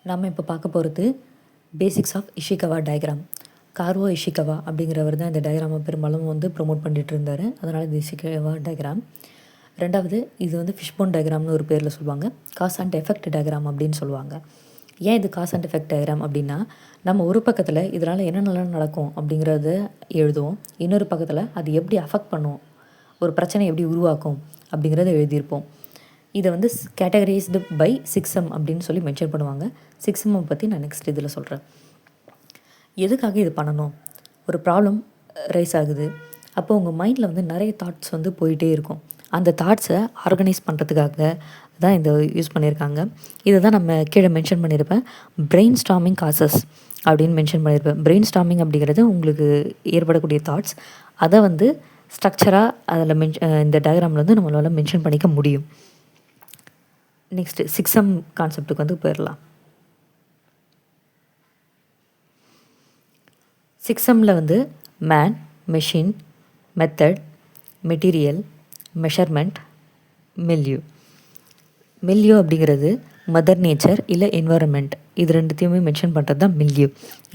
நாம் இப்போ பார்க்க போகிறது பேசிக்ஸ் ஆஃப் இஷிகவா டயக்ராம். கார்வோ இஷிகவா அப்படிங்கிறவர் தான் இந்த டயக்ராமை பெரும்பாலும் ப்ரொமோட் பண்ணிகிட்டு இருந்தார். அதனால் இது இஷிகவா டயக்ராம். ரெண்டாவது, இது ஃபிஷ்போன் டயக்ராம்னு ஒரு பேரில் சொல்லுவாங்க. காஸ் அண்ட் எஃபெக்ட் டயக்ராம் அப்படின்னு சொல்லுவாங்க. ஏன் இது காஸ் அண்ட் எஃபெக்ட் டயக்ராம் அப்படின்னா, நம்ம ஒரு பக்கத்தில் இதனால் என்னென்னலாம் நடக்கும் அப்படிங்கிறத எழுதுவோம், இன்னொரு பக்கத்தில் அது எப்படி அஃபெக்ட் பண்ணும், ஒரு பிரச்சனை எப்படி உருவாக்கும் அப்படிங்கிறத எழுதியிருப்போம். இதை கேட்டகரைஸ்டு பை 6M அப்படின்னு சொல்லி மென்ஷன் பண்ணுவாங்க. 6M பற்றி நான் நெக்ஸ்ட் இதில் சொல்கிறேன். எதுக்காக இது பண்ணணும்? ஒரு ப்ராப்ளம் ரைஸ் ஆகுது, அப்போ உங்கள் மைண்டில் நிறைய தாட்ஸ் போயிட்டே இருக்கும். அந்த தாட்ஸை ஆர்கனைஸ் பண்ணுறதுக்காக தான் இந்த யூஸ் பண்ணியிருக்காங்க. இதை தான் நம்ம கீழே மென்ஷன் பண்ணியிருப்பேன், பிரெயின் ஸ்டார்மிங் காசஸ் அப்படின்னு மென்ஷன் பண்ணியிருப்பேன். பிரெயின் ஸ்டார்மிங் அப்படிங்கிறது உங்களுக்கு ஏற்படக்கூடிய தாட்ஸ், அதை ஸ்ட்ரக்சராக அதில் இந்த டயக்ராமில் நம்மளால் மென்ஷன் பண்ணிக்க முடியும். நெக்ஸ்ட்டு 6M கான்செப்டுக்கு போயிடலாம். 6Mல man, machine, method, material, measurement, milieu. Milieu அப்படிங்கிறது மதர் நேச்சர் இல்லை என்வரன்மெண்ட், இது ரெண்டுத்தையுமே மென்ஷன் பண்ணுறது தான் மில்யூ.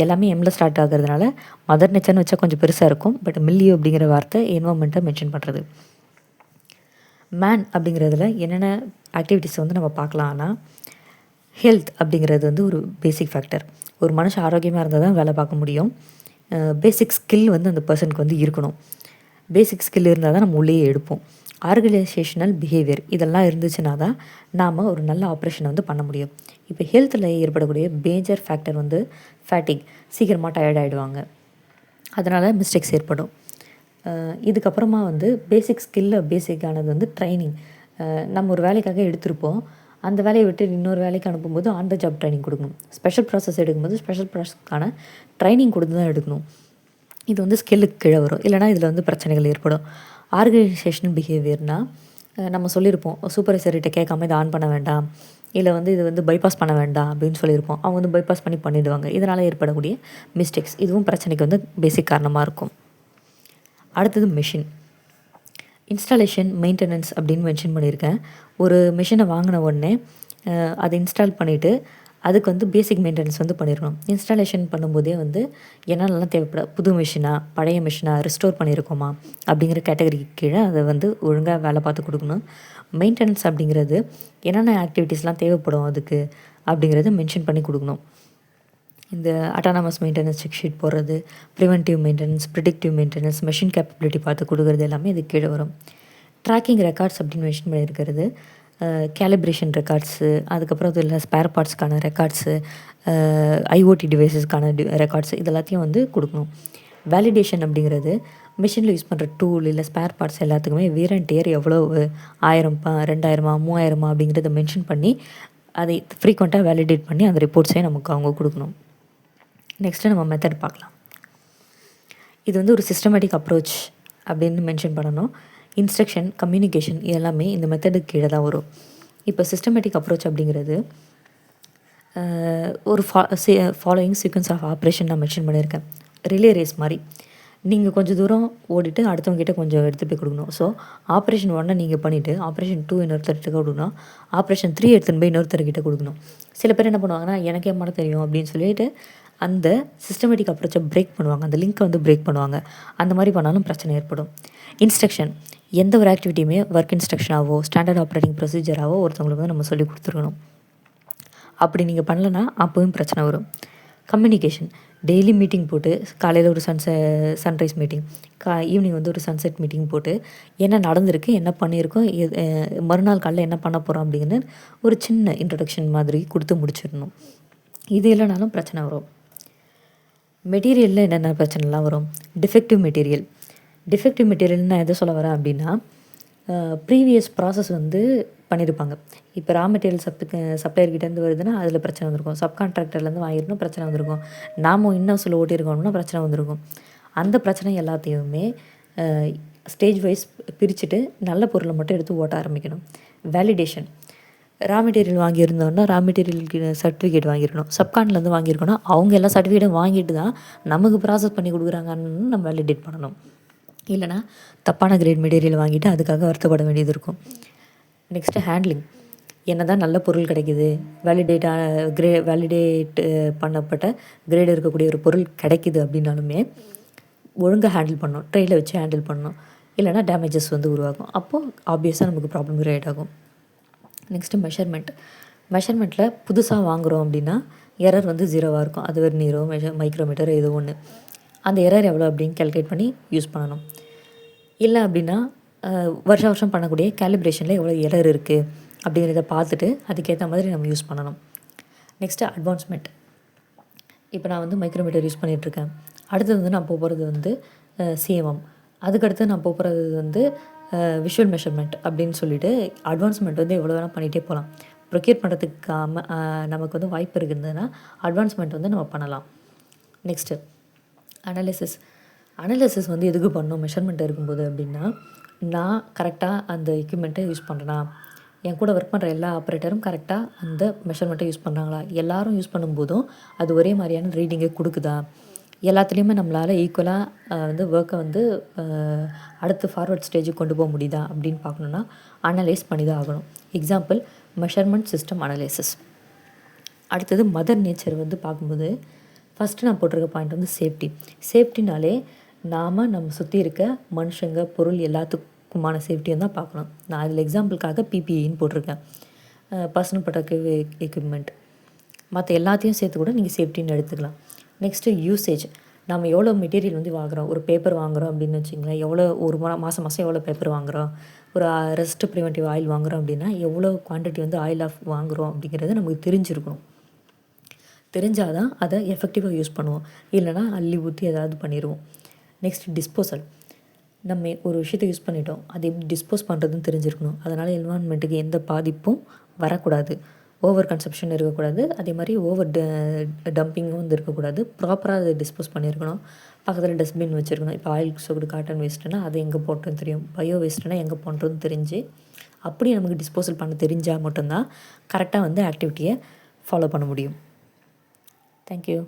எல்லாமே எம்மில் ஸ்டார்ட் ஆகிறதுனால மதர் நேச்சர்னு வச்சா கொஞ்சம் பெருசாக இருக்கும். பட் மில்யூ அப்படிங்கிற வார்த்தை என்வரன்மெண்ட்டை மென்ஷன் பண்ணுறது. மேன் அப்படிங்கிறதுல என்னென்ன ஆக்டிவிட்டீஸ் நம்ம பார்க்கலாம்னா, ஹெல்த் அப்படிங்கிறது ஒரு பேசிக் ஃபேக்டர். ஒரு மனுஷன் ஆரோக்கியமாக இருந்தால் தான் வேலை பார்க்க முடியும். பேசிக் ஸ்கில் அந்த பர்சனுக்கு இருக்கணும். பேசிக் ஸ்கில் இருந்தால் தான் நம்ம உள்ளேயே எடுப்போம். ஆர்கனைசேஷனல் பிஹேவியர் இதெல்லாம் இருந்துச்சுன்னா தான் நாம் ஒரு நல்ல ஆப்ரேஷனை பண்ண முடியும். இப்போ ஹெல்த்தில் ஏற்படக்கூடிய மேஜர் ஃபேக்டர் ஃபேட்டிக், சீக்கிரமாக டயர்ட் ஆகிடுவாங்க, அதனால் மிஸ்டேக்ஸ் ஏற்படும். இதுக்கப்புறமா பேசிக் ஸ்கில்ல பேசிக்கானது ட்ரைனிங். நம்ம ஒரு வேலைக்காக எடுத்திருப்போம், அந்த வேலையை விட்டு இன்னொரு வேலைக்கு அனுப்பும்போது ஆன் த ஜாப் ட்ரைனிங் கொடுக்கணும். ஸ்பெஷல் ப்ராசஸ் எடுக்கும்போது ஸ்பெஷல் ப்ராசஸ்க்கான ட்ரைனிங் கொடுத்து தான் எடுக்கணும். இது ஸ்கில்லுக்கு கீழே வரும், இல்லைனா இதில் பிரச்சனைகள் ஏற்படும். ஆர்கனைசேஷனல் பிஹேவியர்னால் நம்ம சொல்லியிருப்போம், சூப்பர்வைசர்கிட்ட கேட்காம இதை ஆன் பண்ண வேண்டாம், இல்லை இது பைபாஸ் பண்ண வேண்டாம் அப்படின்னு சொல்லியிருப்போம். அவங்க பைபாஸ் பண்ணிவிடுவாங்க. இதனால் ஏற்படக்கூடிய மிஸ்டேக்ஸ், இதுவும் பிரச்சனைக்கு பேசிக் காரணமாக இருக்கும். அடுத்தது மெஷின். இன்ஸ்டாலேஷன், மெயின்டெனன்ஸ் அப்படின்னு மென்ஷன் பண்ணியிருக்கேன். ஒரு மிஷினை வாங்கின உடனே அதை இன்ஸ்டால் பண்ணிவிட்டு அதுக்கு பேசிக் மெயின்டெனன்ஸ் பண்ணியிருக்கணும். இன்ஸ்டாலேஷன் பண்ணும்போதே என்னென்னலாம் தேவைப்பட, புது மிஷினா, பழைய மிஷினா, ரிஸ்டோர் பண்ணியிருக்கோமா அப்படிங்கிற கேட்டகரிக்கு கீழே அதை ஒழுங்காக வேலை பார்த்து கொடுக்கணும். மெயின்டெனன்ஸ் அப்படிங்கிறது என்னென்ன ஆக்டிவிட்டீஸ்லாம் தேவைப்படும் அதுக்கு அப்படிங்கிறத மென்ஷன் பண்ணி கொடுக்கணும். இந்த அட்டானமஸ் மெயின்டெனன்ஸ் செக் ஷீட் போடுறது, preventive maintenance, predictive maintenance, machine capability பார்த்து கொடுக்குறது எல்லாமே இது கீழே வரும். ட்ராக்கிங் ரெக்கார்ட்ஸ் அப்படின்னு மென்ஷன் பண்ணியிருக்கிறது, கேலிப்ரேஷன் ரெக்கார்ட்ஸு, அதுக்கப்புறம் அதில் ஸ்பேர் பார்ட்ஸ்க்கான ரெக்கார்ட்ஸு, ஐஓடி டிவைஸஸ்க்கான ரெக்கார்ட்ஸு, இது எல்லாத்தையும் கொடுக்கணும். வேலிடேஷன் அப்படிங்கிறது மிஷினில் யூஸ் பண்ணுற டூல் இல்லை ஸ்பேர் பார்ட்ஸ் எல்லாத்துக்குமே வியர் அண்ட் டியர் எவ்வளோ, 1000, 2000, 3000 அப்படிங்கிறத மென்ஷன் பண்ணி அதை ஃப்ரீக்வெண்ட்டாக வேலிடேட் பண்ணி அந்த ரிப்போர்ட்ஸே நமக்கு அவங்க கொடுக்கணும். நெக்ஸ்ட்டு நம்ம மெத்தட் பார்க்கலாம். இது ஒரு சிஸ்டமேட்டிக் அப்ரோச் அப்படின்னு மென்ஷன் பண்ணணும். இன்ஸ்ட்ரக்ஷன், கம்யூனிகேஷன் எல்லாமே இந்த மெத்தடுக்கு கீழே தான் வரும். இப்போ சிஸ்டமேட்டிக் அப்ரோச் அப்படிங்கிறது ஒரு ஃபாலோயிங் சீக்வன்ஸ் ஆஃப் ஆப்ரேஷன் நான் மென்ஷன் பண்ணியிருக்கேன். ரிலே ரேஸ் மாதிரி நீங்கள் கொஞ்சம் தூரம் ஓடிட்டு அடுத்தவங்ககிட்ட கொஞ்சம் எடுத்துகிட்டு போய் கொடுக்கணும். ஸோ ஆப்ரேஷன் 1 நீங்கள் பண்ணிவிட்டு ஆப்ரேஷன் 2 இன்னொருத்தர்கிட்ட கொடுக்கணும், ஆப்ரேஷன் 3 எடுத்துன்னு போய் இன்னொருத்தர்கிட்ட கொடுக்கணும். சில பேர் என்ன பண்ணுவாங்கன்னா, எனக்கே பண்ண தெரியும் அப்படின்னு சொல்லிட்டு அந்த சிஸ்டமேட்டிக் அப்ரோச்சை பிரேக் பண்ணுவாங்க, அந்த லிங்க்கை பிரேக் பண்ணுவாங்க. அந்த மாதிரி பண்ணாலும் பிரச்சனை ஏற்படும். இன்ஸ்ட்ரக்ஷன், எந்த ஒரு ஆக்டிவிட்டியுமே ஒர்க் இன்ஸ்ட்ரக்ஷனாகவோ ஸ்டாண்டர்ட் ஆப்ரேட்டிங் ப்ரொசீஜராகவோ ஒருத்தவங்களுக்கு நம்ம சொல்லி கொடுத்துருக்கணும். அப்படி நீங்கள் பண்ணலன்னா அப்போவும் பிரச்சனை வரும். கம்யூனிகேஷன், டெய்லி மீட்டிங் போட்டு காலையில் ஒரு சன்ரைஸ் மீட்டிங், ஈவினிங் ஒரு சன்செட் மீட்டிங் போட்டு என்ன நடந்திருக்கு, என்ன பண்ணியிருக்கோம், மறுநாள் காலையில் என்ன பண்ண போகிறோம் அப்படிங்கிற ஒரு சின்ன இன்ட்ரடக்ஷன் மாதிரி கொடுத்து முடிச்சிடணும். இது இல்லைனாலும் பிரச்சனை வரும். மெட்டீரியலில் என்னென்ன பிரச்சனைலாம் வரும்? Defective material. டிஃபெக்டிவ் மெட்டீரியல் நான் எதை சொல்ல வரேன் அப்படின்னா, ப்ரீவியஸ் ப்ராசஸ் பண்ணியிருப்பாங்க. இப்போ ரா மெட்டீரியல் சப்ளையர்கிட்டேருந்து வருதுன்னா அதில் பிரச்சனை வந்திருக்கும், சப்கான்ட்ராக்டர்லேருந்து வாங்கிருந்தோம் பிரச்சனை வந்திருக்கும், நாம் இன்னும் சொல்ல ஓட்டியிருக்கோம்னா பிரச்சனை வந்திருக்கும். அந்த பிரச்சனை எல்லாத்தையுமே ஸ்டேஜ் வைஸ் பிரிச்சுட்டு நல்ல பொருளை மட்டும் எடுத்து ஓட்ட ஆரம்பிக்கணும். வேலிடேஷன், ரா மெட்டீரியல் வாங்கியிருந்தோன்னா ரா மெட்டீரியலுக்கு சர்டிஃபிகேட் வாங்கியிருக்கணும், சப்கான்லேருந்து வாங்கியிருக்கணும், அவங்க எல்லா சர்டிஃபிகேட்டும் வாங்கிட்டு தான் நமக்கு ப்ராசஸ் பண்ணி கொடுக்குறாங்கன்னு நம்ம வேலிடேட் பண்ணணும். இல்லைனா தப்பான கிரேட் மெட்டீரியல் வாங்கிட்டு அதுக்காக வருத்தப்பட வேண்டியது இருக்கும். நெக்ஸ்ட்டு ஹேண்ட்லிங், என்ன தான் நல்ல பொருள் கிடைக்குது, வேலிடேட் பண்ணப்பட்ட கிரேடு இருக்கக்கூடிய ஒரு பொருள் கிடைக்குது அப்படின்னாலுமே ஒழுங்காக ஹேண்டில் பண்ணணும், ட்ரெயில வச்சு ஹேண்டில் பண்ணணும். இல்லைனா டேமேஜஸ் வந்து உருவாகும். அப்போது ஆப்வியஸாக நமக்கு ப்ராப்ளம் கிரியேட் ஆகும். நெக்ஸ்ட்டு மெஷர்மெண்ட்டில் புதுசாக வாங்குகிறோம் அப்படின்னா எரர் வந்து 0வாக இருக்கும். அது வெர்னியரோ மைக்ரோமீட்டர் ஏதோ ஒன்று. அந்த எரர் எவ்வளோ அப்படின்னு கால்குலேட் பண்ணி யூஸ் பண்ணணும். இல்லை அப்படின்னா வருஷம் பண்ணக்கூடிய கேலிப்ரேஷனில் எவ்வளோ எரர் இருக்குது அப்படிங்கிறத பார்த்துட்டு அதுக்கேற்ற மாதிரி நம்ம யூஸ் பண்ணணும். Next advancement. இப்போ நான் வந்து மைக்ரோமீட்டர் யூஸ் பண்ணிகிட்ருக்கேன். அடுத்தது வந்து நான் போகிறது வந்து சிஎம்எம். அதுக்கடுத்து நான் போகிறது வந்து விஷுவல் மெஷர்மெண்ட் அப்படின்னு சொல்லிட்டு அட்வான்ஸ்மெண்ட் வந்து எவ்வளோ வேணால் பண்ணிகிட்டே போகலாம். ப்ரொக்யூர் பண்ணுறதுக்கு நமக்கு வந்து வாய்ப்பு இருக்குதுன்னா அட்வான்ஸ்மெண்ட் வந்து நம்ம பண்ணலாம். நெக்ஸ்ட்டு அனலிசிஸ் வந்து எதுக்கு பண்ணணும் மெஷர்மெண்ட் இருக்கும்போது அப்படின்னா, நான் கரெக்டாக அந்த எக்யூப்மெண்ட்டை யூஸ் பண்ணுறேனா, என் கூட ஒர்க் பண்ணுற எல்லா ஆப்ரேட்டரும் கரெக்டாக அந்த மெஷர்மெண்ட்டை யூஸ் பண்ணுறாங்களா, எல்லாரும் யூஸ் பண்ணும்போதும் அது ஒரே மாதிரியான ரீடிங்கை கொடுக்குதா, எல்லாத்துலேயுமே நம்மளால் ஈக்குவலாக வந்து ஒர்க்கை வந்து அடுத்து ஃபார்வர்ட் ஸ்டேஜுக்கு கொண்டு போக முடியுதா அப்படின்னு பார்க்கணுன்னா அனலைஸ் பண்ணி தான் ஆகணும். Example measurement system analysis. அடுத்தது மதர் நேச்சர் வந்து பார்க்கும்போது ஃபஸ்ட்டு நான் போட்டிருக்க பாயிண்ட் வந்து சேஃப்டினாலே நம்ம சுற்றி இருக்க மனுஷங்க பொருள் எல்லாத்துக்குமான சேஃப்டியும் தான் பார்க்கணும். நான் அதில் எக்ஸாம்பிளுக்காக பிபிஇன்னு போட்டிருக்கேன், பர்சனல் ப்ரொடக்டிவ் எக்யூப்மெண்ட். மற்ற எல்லாத்தையும் சேர்த்து கூட நீங்கள் சேஃப்டின்னு எடுத்துக்கலாம். Next usage. நம்ம எவ்வளோ மெட்டீரியல் வந்து வாங்குகிறோம், ஒரு பேப்பர் வாங்குகிறோம் அப்படின்னு வச்சுங்களேன், எவ்வளோ ஒரு மாதம் எவ்வளோ பேப்பர் வாங்குகிறோம், ஒரு ரெஸ்ட் ப்ரிவென்டிவ் ஆயில் வாங்குகிறோம் அப்படின்னா எவ்வளோ குவான்டிட்டி வந்து ஆயில் வாங்குகிறோம் அப்படிங்கிறது நமக்கு தெரிஞ்சிருக்கணும். தெரிஞ்சால் தான் அதை எஃபெக்டிவாக யூஸ் பண்ணுவோம், இல்லைனா அள்ளி ஊற்றி ஏதாவது பண்ணிடுவோம். Next disposal. நம்ம ஒரு விஷயத்தை யூஸ் பண்ணிட்டோம், அதை எப்படி டிஸ்போஸ் பண்ணுறதுன்னு தெரிஞ்சிருக்கணும். அதனால் என்வாயன்மெண்ட்டுக்கு எந்த பாதிப்பும் வரக்கூடாது, ஓவர் கன்சப்ஷன் இருக்கக்கூடாது, அதே மாதிரி ஓவர் டம்பிங்கும் வந்து இருக்கக்கூடாது. ப்ராப்பராக அதை டிஸ்போஸ் பண்ணியிருக்கணும். பக்கத்தில் டஸ்ட்பின் வச்சுருக்கணும். இப்போ ஆயில் சோடு காட்டன் வேஸ்ட்டுனா அதை எங்கே போட்டுன்னு தெரியும், பயோ வேஸ்ட்டுனா எங்கே போட்டுறதுன்னு தெரிஞ்சு அப்படி நமக்கு டிஸ்போசல் பண்ண தெரிஞ்சால் மட்டும்தான் கரெக்டாக வந்து ஆக்டிவிட்டியை ஃபாலோ பண்ண முடியும். Thank you.